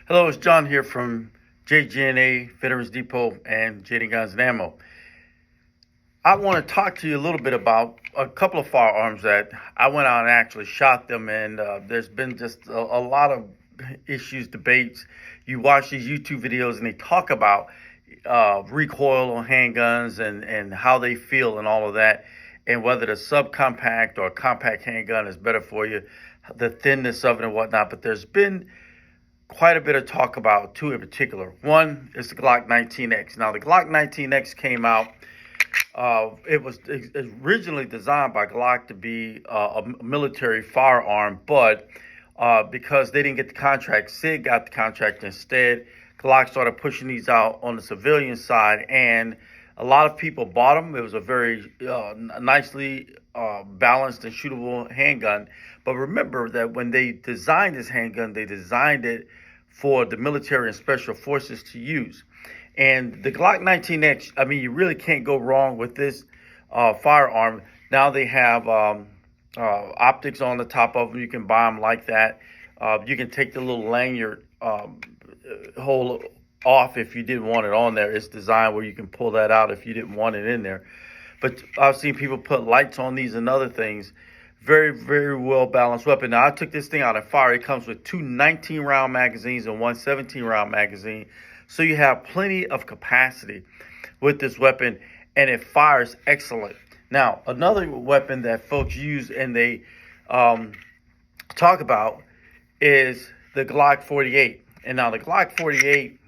Hello, it's John here from JG&A, Veterans Depot, and JD Guns and Ammo. I want to talk to you a little bit about a couple of firearms that I went out and actually shot them, and there's been just a lot of issues, debates. You watch these YouTube videos and they talk about recoil on handguns and how they feel and all of that, and whether the subcompact or compact handgun is better for you, the thinness of it and whatnot. But there's been quite a bit of talk about two in particular. One is the Glock 19X. Now, the Glock 19X came out. It was originally designed by Glock to be a military firearm, but because they didn't get the contract, SIG got the contract instead. Glock started pushing these out on the civilian side, and a lot of people bought them. It was a very nicely balanced and shootable handgun. But remember that when they designed this handgun, they designed it for the military and special forces to use. And the Glock 19X, I mean, you really can't go wrong with this firearm. Now they have optics on the top of them. You can buy them like that. You can take the little lanyard hole off if you didn't want it on there. It's designed where you can pull that out if you didn't want it in there. But I've seen people put lights on these and other things. Very, very well balanced weapon. Now, I took this thing out and fire. It comes with two 19-round magazines and one 17-round magazine. So you have plenty of capacity with this weapon, and it fires excellent. Now, another weapon that folks use and they talk about is the Glock 48. And now the Glock 48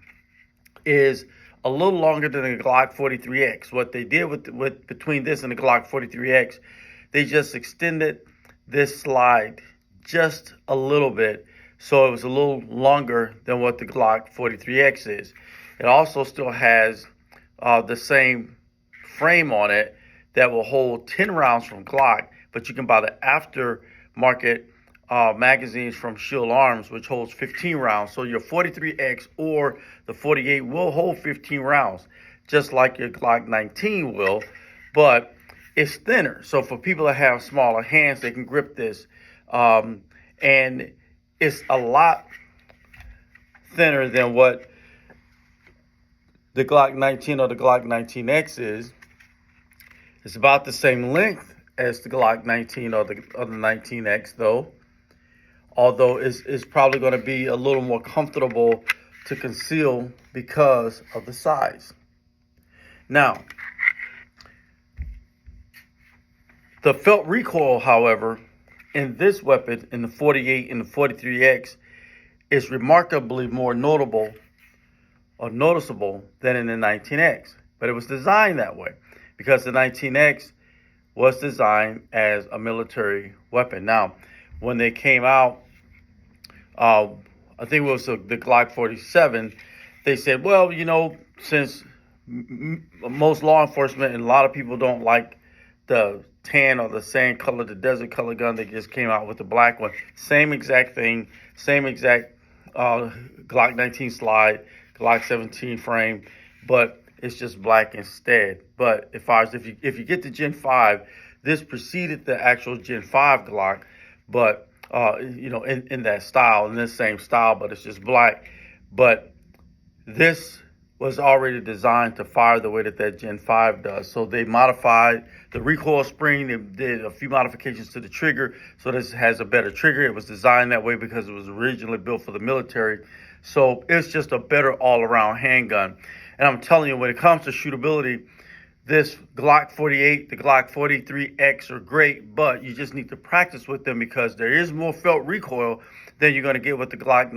is a little longer than the Glock 43X. What they did with between this and the Glock 43X, they just extended this slide just a little bit, so it was a little longer than what the Glock 43X is. It also still has the same frame on it that will hold 10 rounds from Glock, but you can buy the aftermarket magazines from Shield Arms, which holds 15 rounds. So your 43X or the 48 will hold 15 rounds, just like your Glock 19 will, but it's thinner. So for people that have smaller hands, they can grip this. And it's a lot thinner than what the Glock 19 or the Glock 19X is. It's about the same length as the Glock 19 or the 19X, though. Although it's probably going to be a little more comfortable to conceal because of the size. Now, the felt recoil, however, in this weapon, in the 48 and the 43X, is remarkably more notable or noticeable than in the 19X. But it was designed that way because the 19X was designed as a military weapon. Now, when they came out, I think it was the Glock 47, they said, well, you know, since most law enforcement and a lot of people don't like the tan or the sand color, the desert color gun, they just came out with the black one. Same exact thing, same exact Glock 19 slide, Glock 17 frame, but it's just black instead. But if you get the Gen 5, this preceded the actual Gen 5 Glock, but you know, in that style, in this same style, but it's just black. But this was already designed to fire the way that Gen 5 does. So they modified the recoil spring. They did a few modifications to the trigger, so this has a better trigger. It was designed that way because it was originally built for the military. So it's just a better all-around handgun. And I'm telling you, when it comes to shootability, this Glock 48, the Glock 43X are great, but you just need to practice with them because there is more felt recoil than you're going to get with the Glock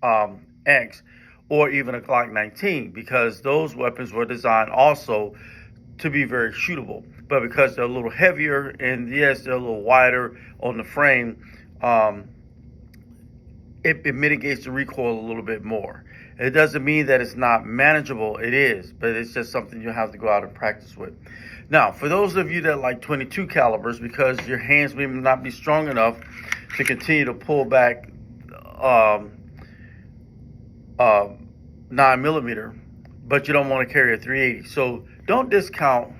19X or even a Glock 19, because those weapons were designed also to be very shootable. But because they're a little heavier and yes, they're a little wider on the frame, it mitigates the recoil a little bit more. It doesn't mean that it's not manageable. It is, but it's just something you have to go out and practice with. Now, for those of you that like 22 calibers, because your hands may not be strong enough to continue to pull back 9mm, but you don't want to carry a 380. So don't discount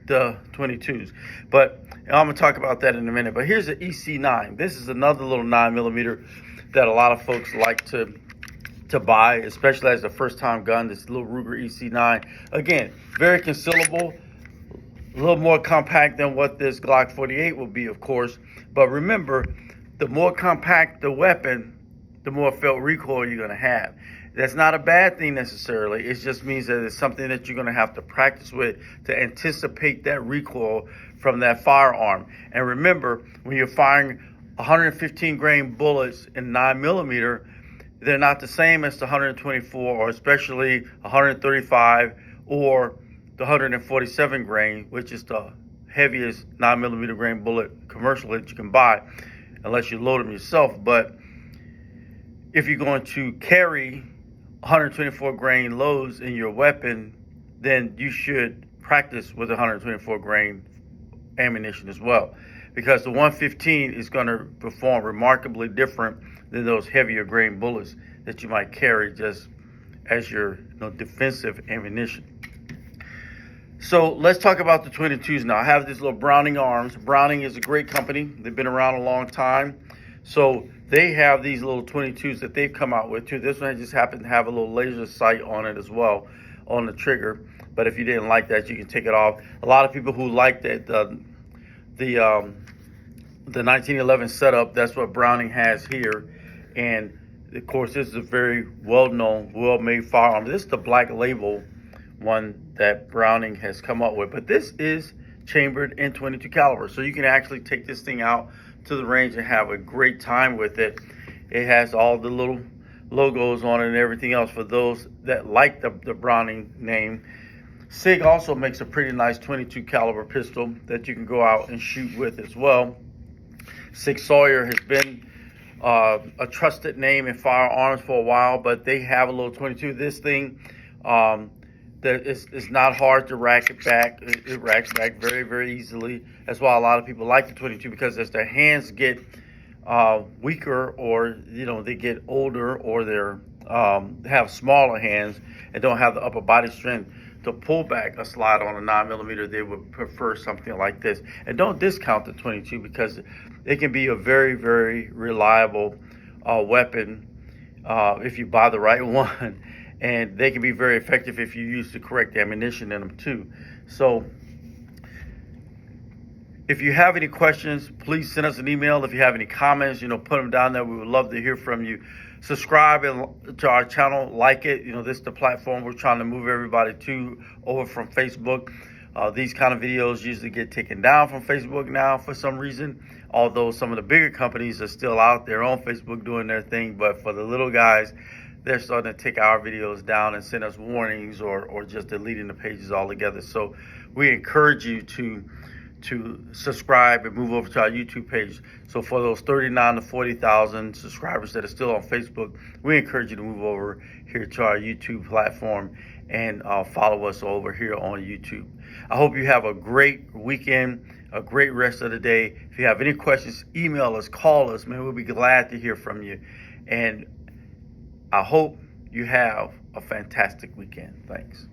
the 22s. But I'm going to talk about that in a minute. But here's the EC9. This is another little 9mm that a lot of folks like to to buy, especially as a first-time gun. This little Ruger EC9, again, very concealable, a little more compact than what this Glock 48 will be, of course. But remember, the more compact the weapon, the more felt recoil you're going to have. That's not a bad thing necessarily. It just means that it's something that you're going to have to practice with to anticipate that recoil from that firearm. And remember, when you're firing 115 grain bullets in 9mm, they're not the same as the 124 or especially 135 or the 147 grain, which is the heaviest 9mm grain bullet commercial that you can buy, unless you load them yourself. But if you're going to carry 124 grain loads in your weapon, then you should practice with 124 grain ammunition as well, because the 115 is going to perform remarkably different than those heavier grain bullets that you might carry just as your defensive ammunition. So let's talk about the 22s now. I have these little Browning arms. Browning is a great company. They've been around a long time. So they have these little 22s that they've come out with too. This one just happens to have a little laser sight on it as well on the trigger. But if you didn't like that, you can take it off. A lot of people who like that the 1911 setup, that's what Browning has here. And of course, this is a very well-known, well-made firearm. This is the black label one that Browning has come up with, but this is chambered in 22 caliber, so you can actually take this thing out to the range and have a great time with it. It has all the little logos on it and everything else for those that like the Browning name. SIG also makes a pretty nice 22 caliber pistol that you can go out and shoot with as well. SIG Sauer has been a trusted name in firearms for a while, but they have a little 22. This thing, it's not hard to rack it back. It racks back very, very easily. That's why a lot of people like the 22, because as their hands get weaker, or they get older, or they have smaller hands and don't have the upper body strength to pull back a slide on a 9mm, they would prefer something like this. And don't discount the 22, because it can be a very, very reliable weapon if you buy the right one. And they can be very effective if you use the correct ammunition in them too. So if you have any questions, please send us an email. If you have any comments, put them down there. We would love to hear from you. Subscribe to our channel, like it. This is the platform we're trying to move everybody to over from Facebook. These kind of videos usually get taken down from Facebook now for some reason, although some of the bigger companies are still out there on Facebook doing their thing. But for the little guys, they're starting to take our videos down and send us warnings or just deleting the pages altogether. So we encourage you to subscribe and move over to our YouTube page. So for those 39 to 40,000 subscribers that are still on Facebook, we encourage you to move over here to our YouTube platform and follow us over here on YouTube. I hope you have a great weekend, a great rest of the day. If you have any questions, email us, call us, man. We'll be glad to hear from you. And I hope you have a fantastic weekend. Thanks.